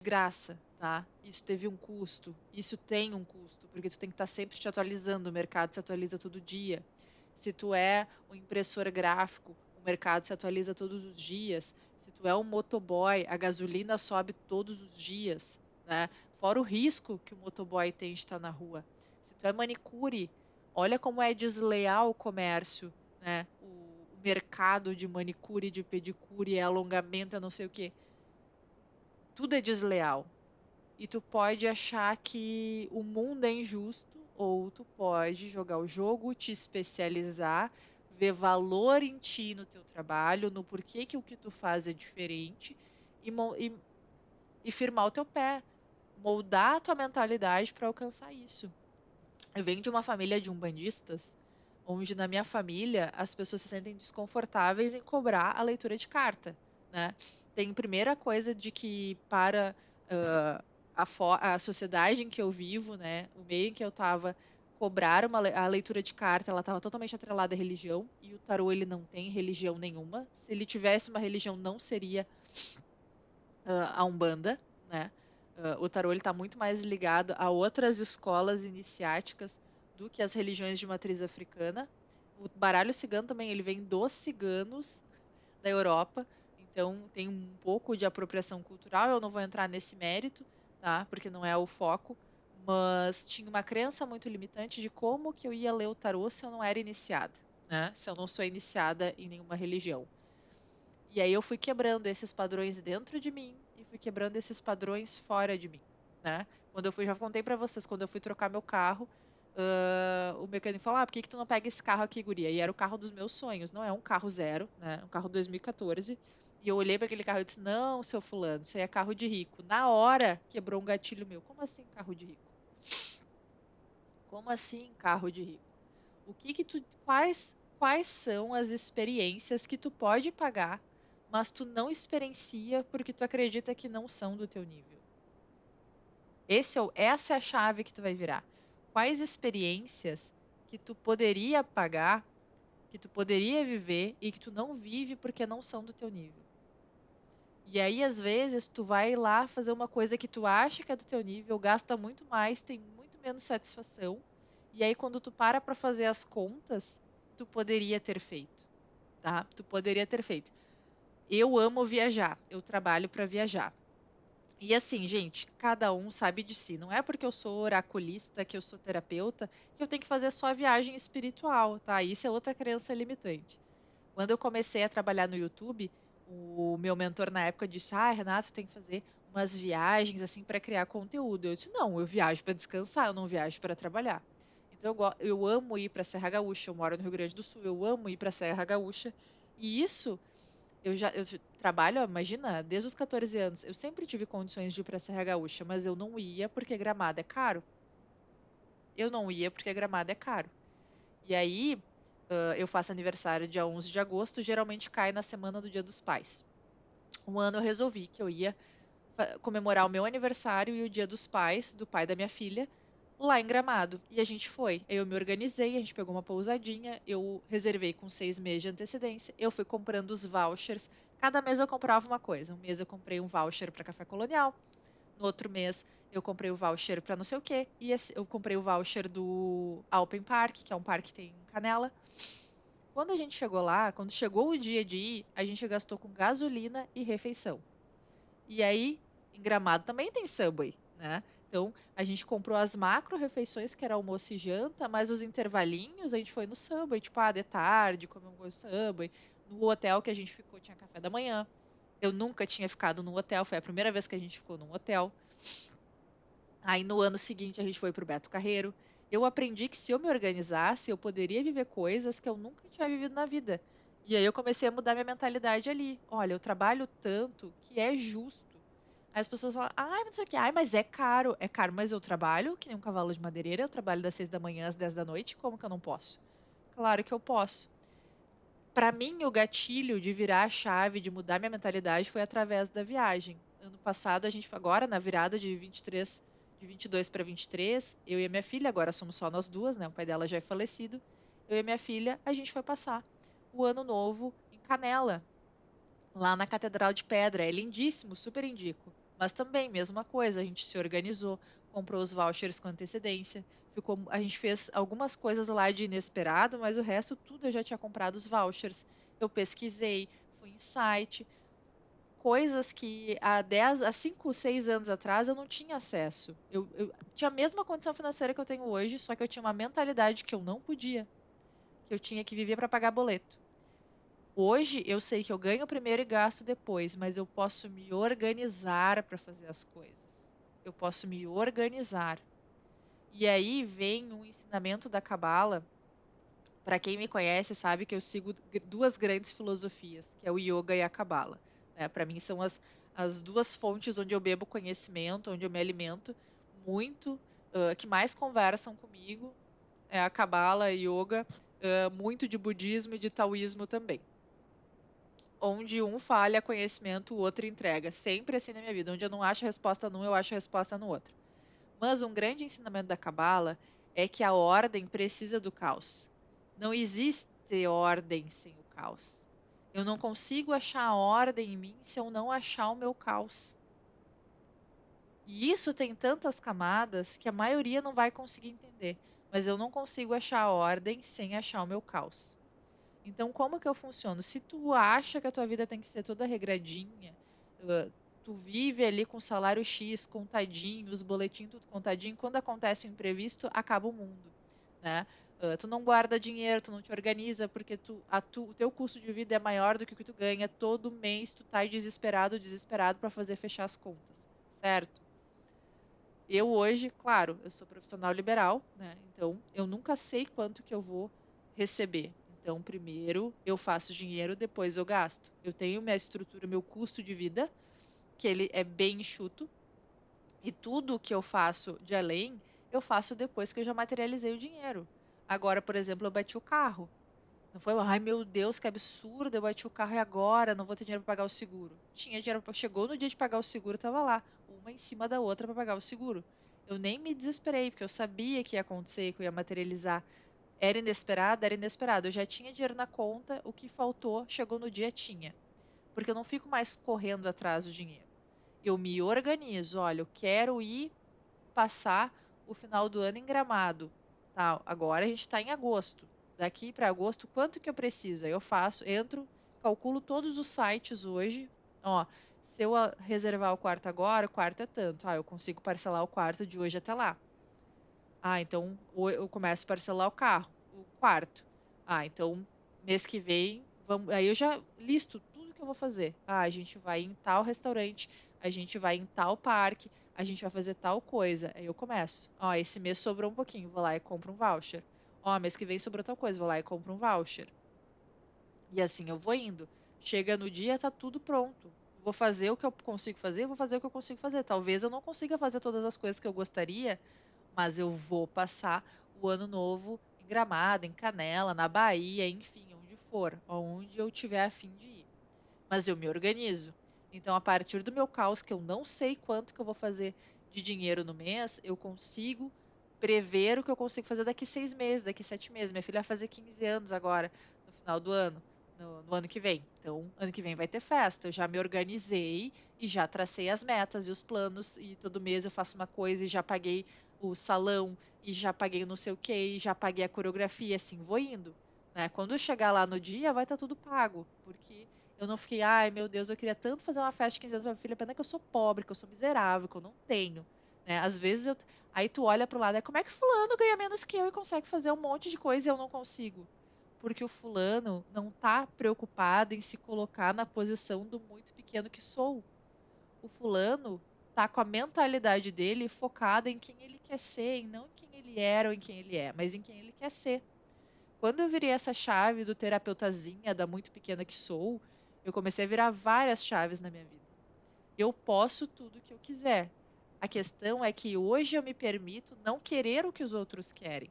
graça, tá? Isso teve um custo, isso tem um custo, porque tu tem que estar sempre te atualizando, o mercado se atualiza todo dia. Se tu é um impressor gráfico, o mercado se atualiza todos os dias. Se tu é um motoboy, a gasolina sobe todos os dias, né? Fora o risco que o motoboy tem de estar na rua. Se tu é manicure, olha como é desleal o comércio, né? O mercado de manicure, de pedicure, alongamento, não sei o quê. Tudo é desleal. E tu pode achar que o mundo é injusto, ou tu pode jogar o jogo, te especializar, ver valor em ti, no teu trabalho, no porquê que o que tu faz é diferente e firmar o teu pé, moldar a tua mentalidade para alcançar isso. Eu venho de uma família de umbandistas, onde na minha família as pessoas se sentem desconfortáveis em cobrar a leitura de carta, né? Tem primeira coisa de que para a sociedade em que eu vivo, né, o meio em que eu estava, cobrar a leitura de carta, ela estava totalmente atrelada à religião, e o tarô ele não tem religião nenhuma. Se ele tivesse uma religião, não seria a Umbanda, né? O tarô ele está muito mais ligado a outras escolas iniciáticas do que as religiões de matriz africana. O baralho cigano também ele vem dos ciganos da Europa, então tem um pouco de apropriação cultural. Eu não vou entrar nesse mérito, tá? Porque não é o foco, mas tinha uma crença muito limitante de como que eu ia ler o tarô se eu não era iniciada, né? Se eu não sou iniciada em nenhuma religião. E aí eu fui quebrando esses padrões dentro de mim e fui quebrando esses padrões fora de mim, né? Quando eu fui, já contei pra vocês, quando eu fui trocar meu carro, o mecânico falou: por que que tu não pega esse carro aqui, guria? E era o carro dos meus sonhos, não é um carro zero, né? Um carro 2014. E eu olhei para aquele carro e disse: não, seu fulano, isso aí é carro de rico. Na hora, quebrou um gatilho meu. Como assim carro de rico? Como assim carro de rico? O que que tu, quais são as experiências que tu pode pagar, mas tu não experiencia porque tu acredita que não são do teu nível? Essa é a chave que tu vai virar. Quais experiências que tu poderia pagar, que tu poderia viver e que tu não vive porque não são do teu nível? E aí, às vezes, tu vai lá fazer uma coisa que tu acha que é do teu nível, gasta muito mais, tem muito menos satisfação. E aí, quando tu para fazer as contas, tu poderia ter feito, tá? Tu poderia ter feito. Eu amo viajar, eu trabalho para viajar. E assim, gente, cada um sabe de si. Não é porque eu sou oraculista, que eu sou terapeuta, que eu tenho que fazer só viagem espiritual, tá? Isso é outra crença limitante. Quando eu comecei a trabalhar no YouTube, o meu mentor na época disse: Renato, tem que fazer umas viagens assim para criar conteúdo. Eu disse: não, eu viajo para descansar, eu não viajo para trabalhar. Então eu amo ir para Serra Gaúcha, eu moro no Rio Grande do Sul, eu amo ir para Serra Gaúcha. E isso eu trabalho, imagina, desde os 14 anos. Eu sempre tive condições de ir para Serra Gaúcha, mas eu não ia porque Gramado é caro. Eu não ia porque Gramado é caro. E aí, eu faço aniversário dia 11 de agosto, geralmente cai na semana do Dia dos Pais. Um ano eu resolvi que eu ia comemorar o meu aniversário e o Dia dos Pais, do pai da minha filha, lá em Gramado. E a gente foi. Eu me organizei, a gente pegou uma pousadinha, eu reservei com 6 meses de antecedência, eu fui comprando os vouchers. Cada mês eu comprava uma coisa. Um mês eu comprei um voucher para café colonial, no outro mês eu comprei o voucher para não sei o quê, e eu comprei o voucher do Alpen Park, que é um parque que tem em Canela. Quando a gente chegou lá, quando chegou o dia de ir, a gente gastou com gasolina e refeição. E aí, em Gramado também tem Subway, né? Então, a gente comprou as macro refeições, que era almoço e janta, mas os intervalinhos a gente foi no Subway, tipo, de tarde, comer um coisa no Subway. No hotel que a gente ficou tinha café da manhã. Eu nunca tinha ficado num hotel, foi a primeira vez que a gente ficou num hotel. Aí no ano seguinte a gente foi pro Beto Carreiro. Eu aprendi que se eu me organizasse, eu poderia viver coisas que eu nunca tinha vivido na vida. E aí eu comecei a mudar minha mentalidade ali. Olha, eu trabalho tanto que é justo. Aí as pessoas falam, mas não sei o quê, mas é caro. É caro, mas eu trabalho que nem um cavalo de madeireira, eu trabalho das 6 da manhã às 10 da noite, como que eu não posso? Claro que eu posso. Para mim, o gatilho de virar a chave, de mudar minha mentalidade, foi através da viagem. Ano passado, a gente, agora na virada de 23, de 22 para 23, eu e a minha filha, agora somos só nós duas, né? O pai dela já é falecido. Eu e a minha filha, a gente foi passar o ano novo em Canela, lá na Catedral de Pedra. É lindíssimo, super indico. Mas também, mesma coisa, a gente se organizou, comprou os vouchers com antecedência, a gente fez algumas coisas lá de inesperado, mas o resto tudo eu já tinha comprado os vouchers. Eu pesquisei, fui em site, coisas que há 5, 6 anos atrás eu não tinha acesso. Eu tinha a mesma condição financeira que eu tenho hoje, só que eu tinha uma mentalidade que eu não podia, que eu tinha que viver para pagar boleto. Hoje eu sei que eu ganho primeiro e gasto depois, mas eu posso me organizar para fazer as coisas. Eu posso me organizar. E aí vem um ensinamento da Cabala. Para quem me conhece, sabe que eu sigo duas grandes filosofias, que é o yoga e a Cabala. Né? Para mim são as duas fontes onde eu bebo conhecimento, onde eu me alimento muito, que mais conversam comigo. É a Cabala, yoga, muito de budismo e de taoísmo também. Onde um falha conhecimento, o outro entrega. Sempre assim na minha vida. Onde eu não acho a resposta num, eu acho a resposta no outro. Mas um grande ensinamento da Cabala é que a ordem precisa do caos. Não existe ordem sem o caos. Eu não consigo achar a ordem em mim se eu não achar o meu caos. E isso tem tantas camadas que a maioria não vai conseguir entender. Mas eu não consigo achar a ordem sem achar o meu caos. Então, como que eu funciono? Se tu acha que a tua vida tem que ser toda regradinha, tu vive ali com salário X contadinho, os boletins tudo contadinho, quando acontece um imprevisto, acaba o mundo, né? Tu não guarda dinheiro, tu não te organiza, porque o teu custo de vida é maior do que o que tu ganha. Todo mês tu tá desesperado para fazer fechar as contas, certo? Eu hoje, claro, eu sou profissional liberal, né? Então eu nunca sei quanto que eu vou receber. Então, primeiro eu faço dinheiro, depois eu gasto. Eu tenho minha estrutura, meu custo de vida, que ele é bem enxuto, e tudo que eu faço de além, eu faço depois que eu já materializei o dinheiro. Agora, por exemplo, eu bati o carro. Não foi, ai meu Deus, que absurdo, eu bati o carro e agora não vou ter dinheiro para pagar o seguro. Tinha dinheiro, chegou no dia de pagar o seguro, tava lá, uma em cima da outra para pagar o seguro. Eu nem me desesperei, porque eu sabia que ia acontecer, que eu ia materializar. Era inesperado. Eu já tinha dinheiro na conta, o que faltou, chegou no dia, tinha. Porque eu não fico mais correndo atrás do dinheiro. Eu me organizo, olha, eu quero ir passar o final do ano em Gramado. Tá, agora a gente está em agosto. Daqui para agosto, quanto que eu preciso? Aí eu faço, entro, calculo todos os sites hoje. Ó, se eu reservar o quarto agora, o quarto é tanto. Ah, eu consigo parcelar o quarto de hoje até lá. Ah, então eu começo a parcelar o quarto. Ah, então mês que vem, vamos, aí eu já listo tudo que eu vou fazer. Ah, a gente vai em tal restaurante, a gente vai em tal parque, a gente vai fazer tal coisa. Aí eu começo. Ó, esse mês sobrou um pouquinho, vou lá e compro um voucher. Ó, mês que vem sobrou tal coisa, vou lá e compro um voucher. E assim eu vou indo. Chega no dia, tá tudo pronto. Vou fazer o que eu consigo fazer, vou fazer o que eu consigo fazer. Talvez eu não consiga fazer todas as coisas que eu gostaria, mas eu vou passar o ano novo em Gramado, em Canela, na Bahia, enfim, onde for, onde eu tiver a fim de ir. Mas eu me organizo. Então, a partir do meu caos, que eu não sei quanto que eu vou fazer de dinheiro no mês, eu consigo prever o que eu consigo fazer daqui 6 meses, daqui 7 meses. Minha filha vai fazer 15 anos agora, no final do ano, no ano que vem. Então, ano que vem vai ter festa. Eu já me organizei e já tracei as metas e os planos, e todo mês eu faço uma coisa e já paguei o salão, e já paguei não sei o quê, e já paguei a coreografia, assim, vou indo. Né? Quando eu chegar lá no dia, vai estar tudo pago, porque eu não fiquei, ai meu Deus, eu queria tanto fazer uma festa de 15 anos pra minha filha, pena que eu sou pobre, que eu sou miserável, que eu não tenho. Né? Às vezes aí tu olha pro lado, como é que fulano ganha menos que eu e consegue fazer um monte de coisa e eu não consigo? Porque o fulano não tá preocupado em se colocar na posição do muito pequeno que sou. O fulano tá com a mentalidade dele focada em quem ele quer ser, e não em quem ele era ou em quem ele é, mas em quem ele quer ser. Quando eu virei essa chave do terapeutazinha da muito pequena que sou, eu comecei a virar várias chaves na minha vida. Eu posso tudo o que eu quiser. A questão é que hoje eu me permito não querer o que os outros querem.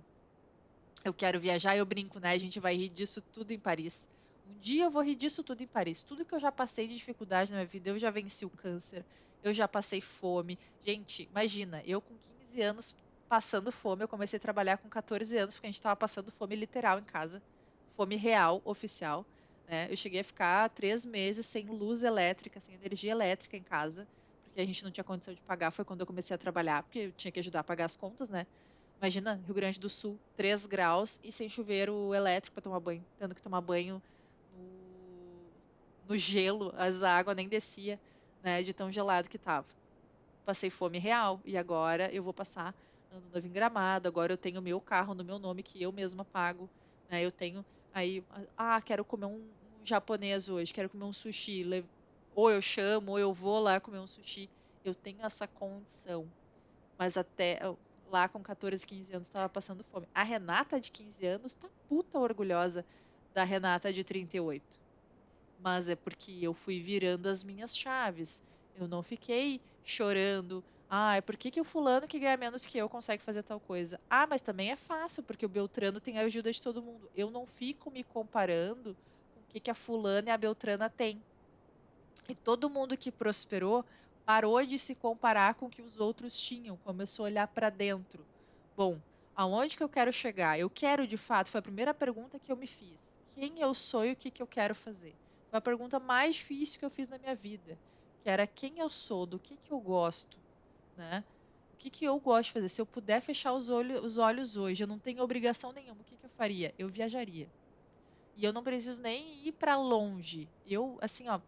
Eu quero viajar, eu brinco, né? A gente vai rir disso tudo em Paris. Um dia eu vou rir disso tudo em Paris. Tudo que eu já passei de dificuldade na minha vida, eu já venci o câncer, eu já passei fome. Gente, imagina, eu com 15 anos passando fome, eu comecei a trabalhar com 14 anos, porque a gente estava passando fome literal em casa, fome real, oficial. Né? Eu cheguei a ficar 3 meses sem luz elétrica, sem energia elétrica em casa, porque que a gente não tinha condição de pagar, foi quando eu comecei a trabalhar, porque eu tinha que ajudar a pagar as contas, né? Imagina, Rio Grande do Sul, 3 graus e sem chuveiro elétrico para tomar banho, tendo que tomar banho no gelo, a água nem descia, né, de tão gelado que tava. Passei fome real e agora eu vou passar ano novo em Gramado, agora eu tenho meu carro no meu nome que eu mesma pago, né? Eu tenho aí, quero comer um japonês hoje, quero comer um sushi, ou eu chamo, ou eu vou lá comer um sushi. Eu tenho essa condição, mas até lá com 14, 15 anos estava passando fome. A Renata de 15 anos tá puta orgulhosa da Renata de 38. Mas é porque eu fui virando as minhas chaves. Eu não fiquei chorando. É por que que o fulano que ganha menos que eu consegue fazer tal coisa? Mas também é fácil, porque o Beltrano tem a ajuda de todo mundo. Eu não fico me comparando com o que que a fulana e a Beltrana têm. E todo mundo que prosperou parou de se comparar com o que os outros tinham, começou a olhar para dentro. Bom, aonde que eu quero chegar? Eu quero de fato, foi a primeira pergunta que eu me fiz. Quem eu sou e o que que eu quero fazer? Foi a pergunta mais difícil que eu fiz na minha vida, que era quem eu sou, do que eu gosto, né? O que que eu gosto de fazer? Se eu puder fechar os olhos hoje, eu não tenho obrigação nenhuma, o que que eu faria? Eu viajaria. E eu não preciso nem ir para longe. Eu, assim, ó,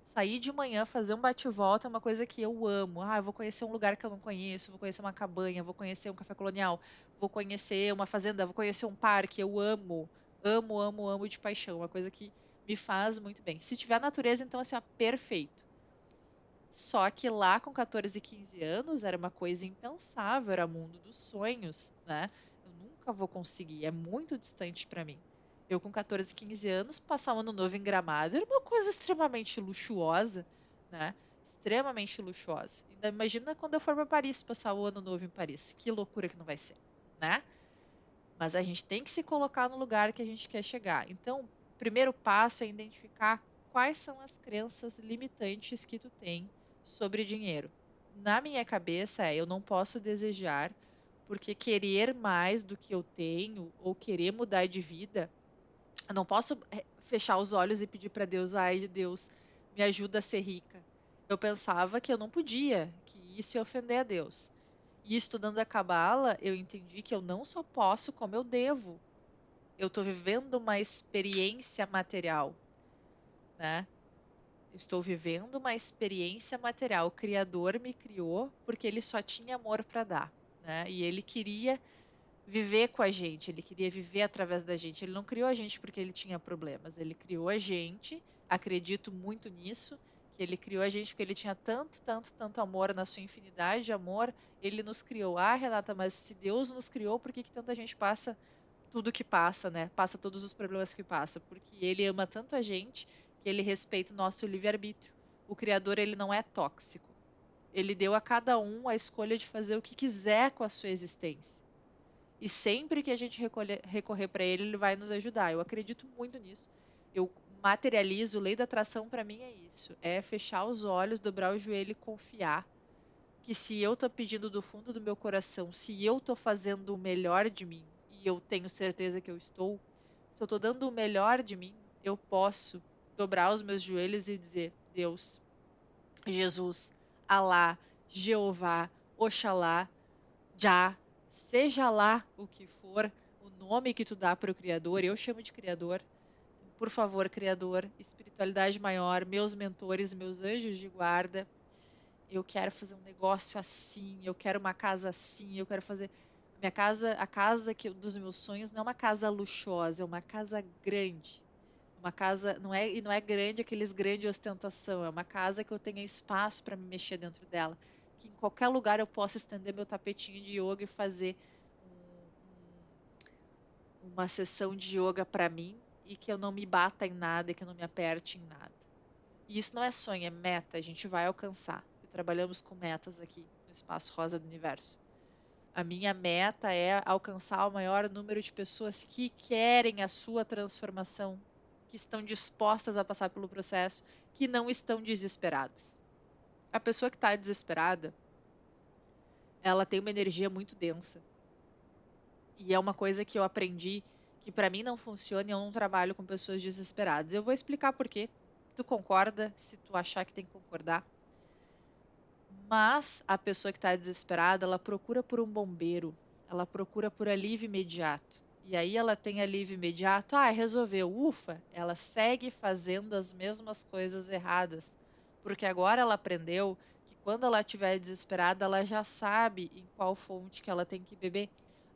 sair de manhã, fazer um bate-volta é uma coisa que eu amo. Eu vou conhecer um lugar que eu não conheço, vou conhecer uma cabanha, vou conhecer um café colonial, vou conhecer uma fazenda, vou conhecer um parque. Eu amo, amo, amo, amo de paixão. Uma coisa que me faz muito bem. Se tiver natureza, então, assim, ó, perfeito. Só que lá com 14 e 15 anos era uma coisa impensável, era mundo dos sonhos, né? Eu nunca vou conseguir, é muito distante para mim. Eu com 14 e 15 anos passar um ano novo em Gramado era uma coisa extremamente luxuosa, né? Extremamente luxuosa. Ainda imagina quando eu for para Paris passar o ano novo em Paris, que loucura que não vai ser, né? Mas a gente tem que se colocar no lugar que a gente quer chegar. Então, o primeiro passo é identificar quais são as crenças limitantes que tu tem sobre dinheiro. Na minha cabeça eu não posso desejar, porque querer mais do que eu tenho ou querer mudar de vida, eu não posso fechar os olhos e pedir para Deus, ai Deus, me ajuda a ser rica. Eu pensava que eu não podia, que isso ia ofender a Deus. E estudando a Cabala, eu entendi que eu não só posso, como eu devo. Eu estou vivendo uma experiência material, né? Eu estou vivendo uma experiência material. O Criador me criou porque ele só tinha amor para dar, né? E ele queria viver com a gente, ele queria viver através da gente. Ele não criou a gente porque ele tinha problemas, ele criou a gente, acredito muito nisso, que ele criou a gente porque ele tinha tanto, tanto, tanto amor na sua infinidade de amor, ele nos criou. Renata, mas se Deus nos criou, por que que tanta gente passa tudo que passa, né? Passa todos os problemas que passa, porque ele ama tanto a gente que ele respeita o nosso livre-arbítrio. O Criador, ele não é tóxico. Ele deu a cada um a escolha de fazer o que quiser com a sua existência. E sempre que a gente recorrer para ele, ele vai nos ajudar. Eu acredito muito nisso. Eu materializo, lei da atração para mim é isso. É fechar os olhos, dobrar o joelho e confiar que se eu estou pedindo do fundo do meu coração, se eu estou fazendo o melhor de mim, e eu tenho certeza que eu estou, se eu estou dando o melhor de mim, eu posso dobrar os meus joelhos e dizer: Deus, Jesus, Alá, Jeová, Oxalá, Já, seja lá o que for, o nome que tu dá para o Criador, eu chamo de Criador. Por favor, Criador, espiritualidade maior, meus mentores, meus anjos de guarda, eu quero fazer um negócio assim, eu quero uma casa assim, eu quero fazer minha casa, a casa dos meus sonhos não é uma casa luxuosa, é uma casa grande. Uma casa não é grande aqueles grande ostentação, é uma casa que eu tenha espaço para me mexer dentro dela, que em qualquer lugar eu possa estender meu tapetinho de yoga e fazer uma sessão de yoga para mim e que eu não me bata em nada, e que eu não me aperte em nada. E isso não é sonho, é meta, a gente vai alcançar. E trabalhamos com metas aqui no Espaço Rosa do Universo. A minha meta é alcançar o maior número de pessoas que querem a sua transformação, que estão dispostas a passar pelo processo, que não estão desesperadas. A pessoa que está desesperada, ela tem uma energia muito densa. E é uma coisa que eu aprendi que para mim não funciona e eu não trabalho com pessoas desesperadas. Eu vou explicar por quê. Tu concorda, se tu achar que tem que concordar. Mas a pessoa que está desesperada, ela procura por um bombeiro, ela procura por alívio imediato. E aí ela tem alívio imediato, resolveu, ufa, ela segue fazendo as mesmas coisas erradas. Porque agora ela aprendeu que quando ela estiver desesperada, ela já sabe em qual fonte que ela tem que beber,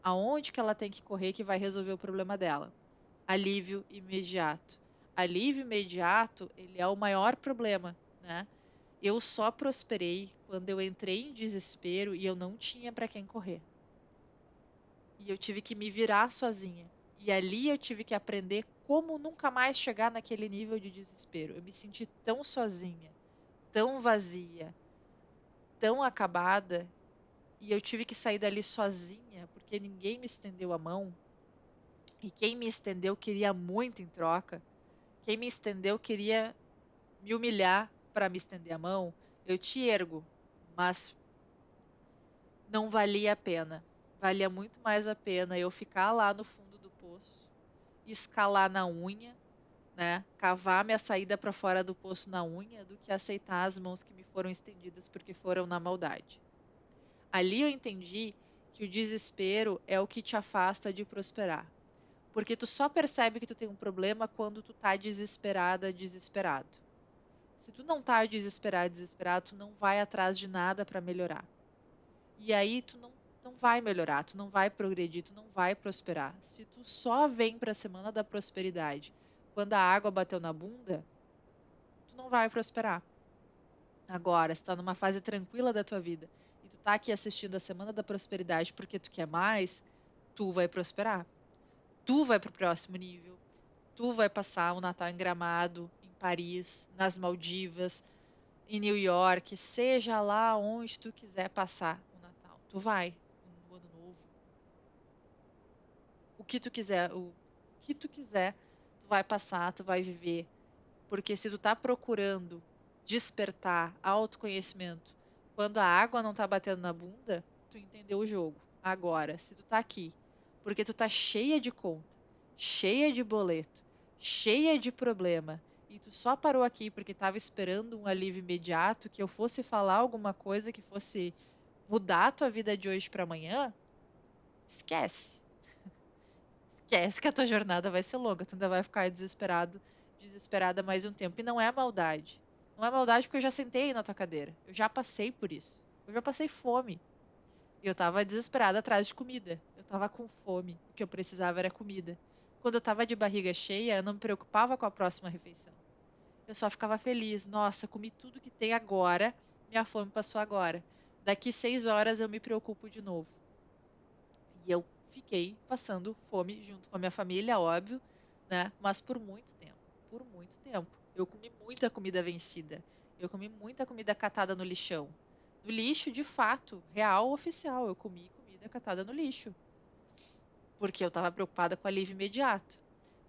aonde que ela tem que correr que vai resolver o problema dela. Alívio imediato. Alívio imediato, ele é o maior problema, né? Eu só prosperei quando eu entrei em desespero e eu não tinha para quem correr. E eu tive que me virar sozinha. E ali eu tive que aprender como nunca mais chegar naquele nível de desespero. Eu me senti tão sozinha, tão vazia, tão acabada, e eu tive que sair dali sozinha, porque ninguém me estendeu a mão. E quem me estendeu queria muito em troca. Quem me estendeu queria me humilhar para me estender a mão. Eu te ergo, mas não valia a pena. Valia muito mais a pena eu ficar lá no fundo do poço, escalar na unha, né? Cavar minha saída para fora do poço na unha, do que aceitar as mãos que me foram estendidas porque foram na maldade. Ali eu entendi que o desespero é o que te afasta de prosperar. Porque tu só percebe que tu tem um problema quando tu tá desesperada, desesperado. Se tu não tá desesperado, desesperado, tu não vai atrás de nada para melhorar. E aí tu não vai melhorar, tu não vai progredir, tu não vai prosperar. Se tu só vem para a semana da prosperidade quando a água bateu na bunda, tu não vai prosperar. Agora, se tu tá numa fase tranquila da tua vida e tu tá aqui assistindo a semana da prosperidade porque tu quer mais, tu vai prosperar. Tu vai pro próximo nível. Tu vai passar o Natal em Gramado, em Paris, nas Maldivas, em New York, seja lá onde tu quiser passar o Natal. Tu vai no Ano Novo, o que tu quiser, o que tu quiser, tu vai passar, tu vai viver. Porque se tu tá procurando despertar autoconhecimento quando a água não tá batendo na bunda, tu entendeu o jogo. Agora, se tu tá aqui, porque tu tá cheia de conta, cheia de boleto, cheia de problema, e tu só parou aqui porque tava esperando um alívio imediato, que eu fosse falar alguma coisa que fosse mudar a tua vida de hoje para amanhã, esquece. Esquece que a tua jornada vai ser longa, tu ainda vai ficar desesperado, desesperada mais um tempo. E não é maldade. Não é maldade porque eu já sentei na tua cadeira. Eu já passei por isso. Eu já passei fome. E eu tava desesperada atrás de comida. Eu tava com fome. O que eu precisava era comida. Quando eu tava de barriga cheia, eu não me preocupava com a próxima refeição. Eu só ficava feliz. Nossa, comi tudo que tem agora. Minha fome passou agora. Daqui 6 horas eu me preocupo de novo. E eu fiquei passando fome junto com a minha família, óbvio, né? Mas por muito tempo, por muito tempo. Eu comi muita comida vencida. Eu comi muita comida catada no lixão. No lixo, de fato, real, oficial. Eu comi comida catada no lixo. Porque eu estava preocupada com alívio imediato.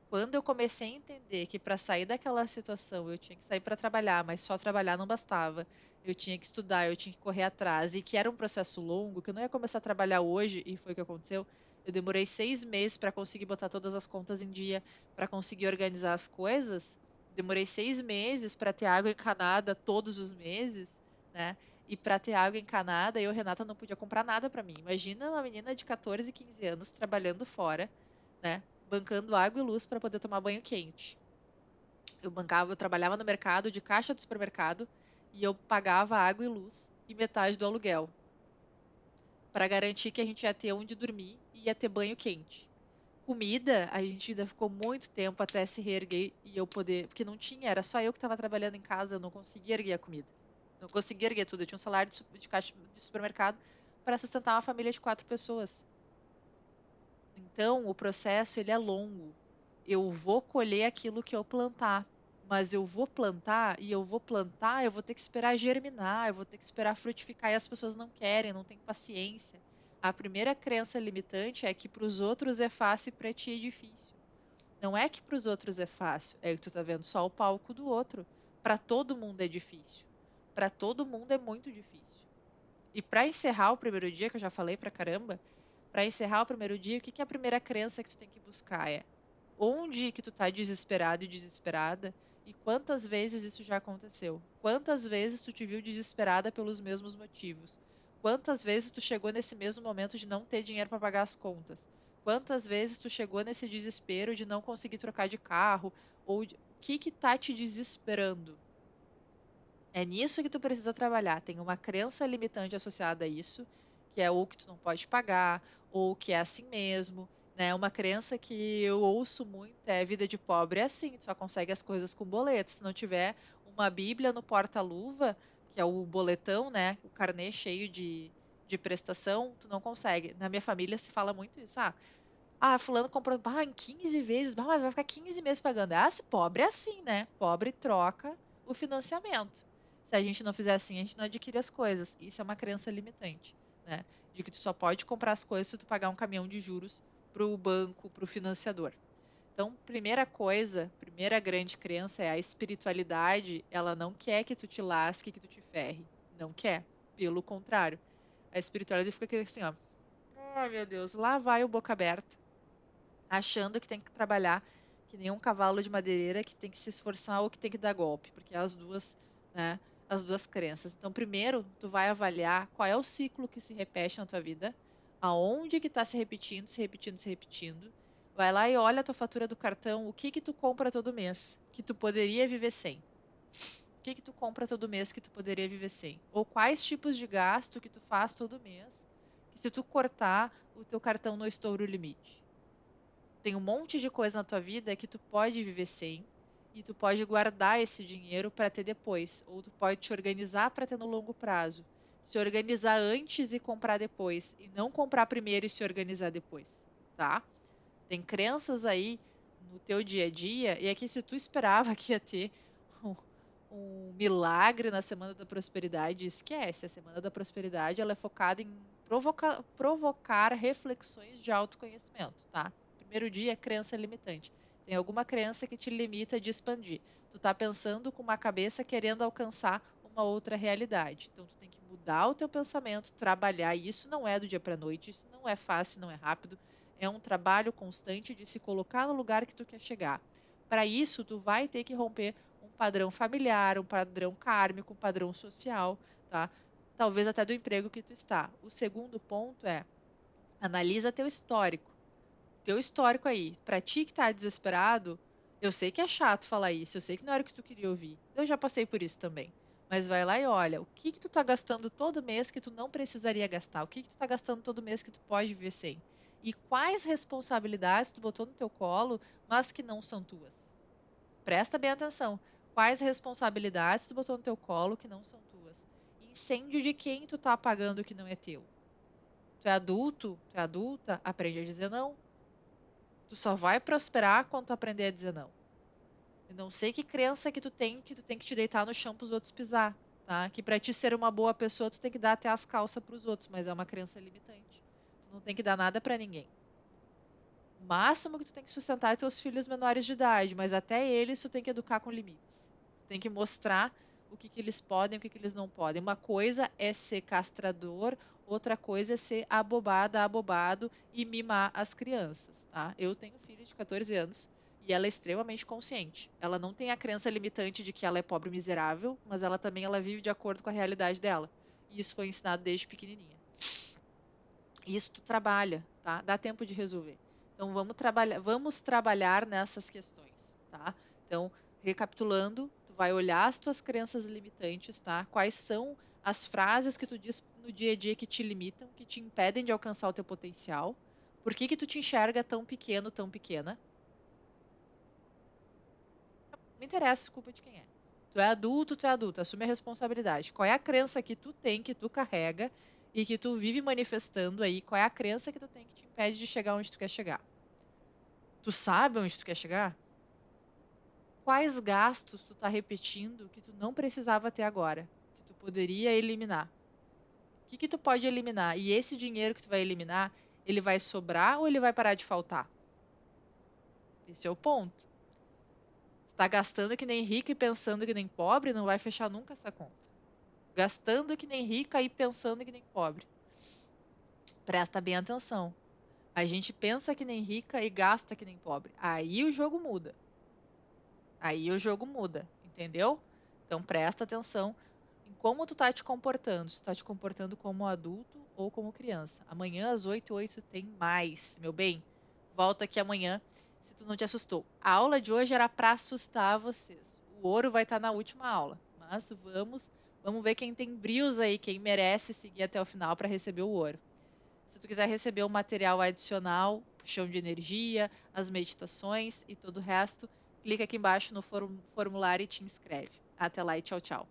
Quando eu comecei a entender que para sair daquela situação eu tinha que sair para trabalhar, mas só trabalhar não bastava. Eu tinha que estudar, eu tinha que correr atrás, e que era um processo longo, que eu não ia começar a trabalhar hoje, e foi o que aconteceu. Eu demorei 6 meses para conseguir botar todas as contas em dia, para conseguir organizar as coisas. Demorei 6 meses para ter água encanada todos os meses, né? E para ter água encanada, eu, Renata, não podia comprar nada para mim. Imagina uma menina de 14, 15 anos trabalhando fora, né? Bancando água e luz para poder tomar banho quente. Eu trabalhava no mercado, de caixa do supermercado, e eu pagava água e luz e metade do aluguel, para garantir que a gente ia ter onde dormir e ia ter banho quente. Comida, a gente ainda ficou muito tempo até se reerguer e eu poder, porque não tinha, era só eu que estava trabalhando em casa, eu não conseguia erguer a comida. Não conseguia erguer tudo, eu tinha um salário de caixa de supermercado para sustentar uma família de 4 pessoas. Então, o processo ele é longo. Eu vou colher aquilo que eu plantar, mas eu vou plantar e eu vou plantar, eu vou ter que esperar germinar, eu vou ter que esperar frutificar e as pessoas não querem, não têm paciência. A primeira crença limitante é que para os outros é fácil e para ti é difícil. Não é que para os outros é fácil, é que tu tá vendo só o palco do outro. Para todo mundo é difícil. Para todo mundo é muito difícil. E para encerrar o primeiro dia, que eu já falei pra caramba, para encerrar o primeiro dia, o que que é a primeira crença que tu tem que buscar é onde que tu tá desesperado e desesperada E quantas vezes isso já aconteceu? Quantas vezes tu te viu desesperada pelos mesmos motivos? Quantas vezes tu chegou nesse mesmo momento de não ter dinheiro para pagar as contas? Quantas vezes tu chegou nesse desespero de não conseguir trocar de carro? O que tá te desesperando? É nisso que tu precisa trabalhar. Tem uma crença limitante associada a isso, que é ou que tu não pode pagar, ou que é assim mesmo, né? Uma crença que eu ouço muito é vida de pobre é assim, tu só consegue as coisas com boleto. Se não tiver uma Bíblia no porta-luva, que é o boletão, né? O carnê cheio de prestação, tu não consegue. Na minha família se fala muito isso. Fulano comprou em 15 vezes, mas vai ficar 15 meses pagando. Se pobre é assim, né? Pobre troca o financiamento. Se a gente não fizer assim, a gente não adquire as coisas. Isso é uma crença limitante, né? De que tu só pode comprar as coisas se tu pagar um caminhão de juros pro banco, pro financiador. Então, primeira coisa, primeira grande crença é a espiritualidade, ela não quer que tu te lasque, que tu te ferre. Não quer. Pelo contrário. A espiritualidade fica aqui assim, ó. Ai, meu Deus, lá vai o boca aberta achando que tem que trabalhar que nem um cavalo de madeireira que tem que se esforçar ou que tem que dar golpe, porque é as duas, né, as duas crenças. Então, primeiro, tu vai avaliar qual é o ciclo que se repete na tua vida, aonde que está se repetindo, se repetindo, se repetindo. Vai lá e olha a tua fatura do cartão, o que que tu compra todo mês, que tu poderia viver sem. O que que tu compra todo mês que tu poderia viver sem? Ou quais tipos de gasto que tu faz todo mês, que se tu cortar, o teu cartão não estoura o limite. Tem um monte de coisa na tua vida que tu pode viver sem e tu pode guardar esse dinheiro para ter depois, ou tu pode te organizar para ter no longo prazo. Se organizar antes e comprar depois, e não comprar primeiro e se organizar depois, tá? Tem crenças aí no teu dia a dia, e aqui se tu esperava que ia ter um, um milagre na Semana da Prosperidade, esquece. A Semana da Prosperidade ela é focada em provocar reflexões de autoconhecimento, tá? Primeiro dia é crença limitante. Tem alguma crença que te limita de expandir. Tu tá pensando com uma cabeça querendo alcançar uma outra realidade. Então tu tem que mudar o teu pensamento, trabalhar, e isso não é do dia para noite, isso não é fácil, não é rápido. É um trabalho constante de se colocar no lugar que tu quer chegar. Para isso, tu vai ter que romper um padrão familiar, um padrão kármico, um padrão social, tá? Talvez até do emprego que tu está. O segundo ponto é analisa teu histórico. Teu histórico aí. Para ti que tá desesperado, eu sei que é chato falar isso, eu sei que não era o que tu queria ouvir. Eu já passei por isso também. Mas vai lá e olha, o que que tu tá gastando todo mês que tu não precisaria gastar? O que que tu tá gastando todo mês que tu pode viver sem? E quais responsabilidades tu botou no teu colo, mas que não são tuas? Presta bem atenção. Quais responsabilidades tu botou no teu colo que não são tuas? Incêndio de quem tu tá apagando que não é teu? Tu é adulto? Tu é adulta? Aprende a dizer não. Tu só vai prosperar quando tu aprender a dizer não. Eu não sei que crença que tu tem que te deitar no chão pros outros pisar, tá? Que pra ti ser uma boa pessoa, tu tem que dar até as calças pros outros, mas é uma crença limitante. Tu não tem que dar nada pra ninguém. O máximo que tu tem que sustentar é teus filhos menores de idade, mas até eles tu tem que educar com limites. Tu tem que mostrar o que que eles podem, o que que eles não podem. Uma coisa é ser castrador, outra coisa é ser abobada, abobado e mimar as crianças, tá? Eu tenho filho de 14 anos e ela é extremamente consciente. Ela não tem a crença limitante de que ela é pobre e miserável, mas ela vive de acordo com a realidade dela. E isso foi ensinado desde pequenininha. Isso tu trabalha, tá? Dá tempo de resolver. Então vamos trabalhar nessas questões, tá? Então, recapitulando, tu vai olhar as tuas crenças limitantes, tá? Quais são as frases que tu diz no dia a dia que te limitam, que te impedem de alcançar o teu potencial? Por que que tu te enxerga tão pequeno, tão pequena? Não me interessa a culpa de quem é. Tu é adulto, assume a responsabilidade. Qual é a crença que tu tem, que tu carrega e que tu vive manifestando aí? Qual é a crença que tu tem que te impede de chegar onde tu quer chegar? Tu sabe onde tu quer chegar? Quais gastos tu tá repetindo que tu não precisava ter agora, que tu poderia eliminar? O que que tu pode eliminar? E esse dinheiro que tu vai eliminar, ele vai sobrar ou ele vai parar de faltar? Esse é o ponto. Você tá gastando que nem rico e pensando que nem pobre, não vai fechar nunca essa conta. Gastando que nem rica e pensando que nem pobre. Presta bem atenção. A gente pensa que nem rica e gasta que nem pobre. Aí o jogo muda. Aí o jogo muda, entendeu? Então presta atenção em como tu tá te comportando. Se tu tá te comportando como adulto ou como criança. Amanhã às 8h08 tem mais, meu bem. Volta aqui amanhã se tu não te assustou. A aula de hoje era para assustar vocês. O ouro vai estar na última aula, mas vamos ver quem tem brios aí, quem merece seguir até o final para receber o ouro. Se tu quiser receber o material adicional, puxão de energia, as meditações e todo o resto, clica aqui embaixo no formulário e te inscreve. Até lá e tchau, tchau.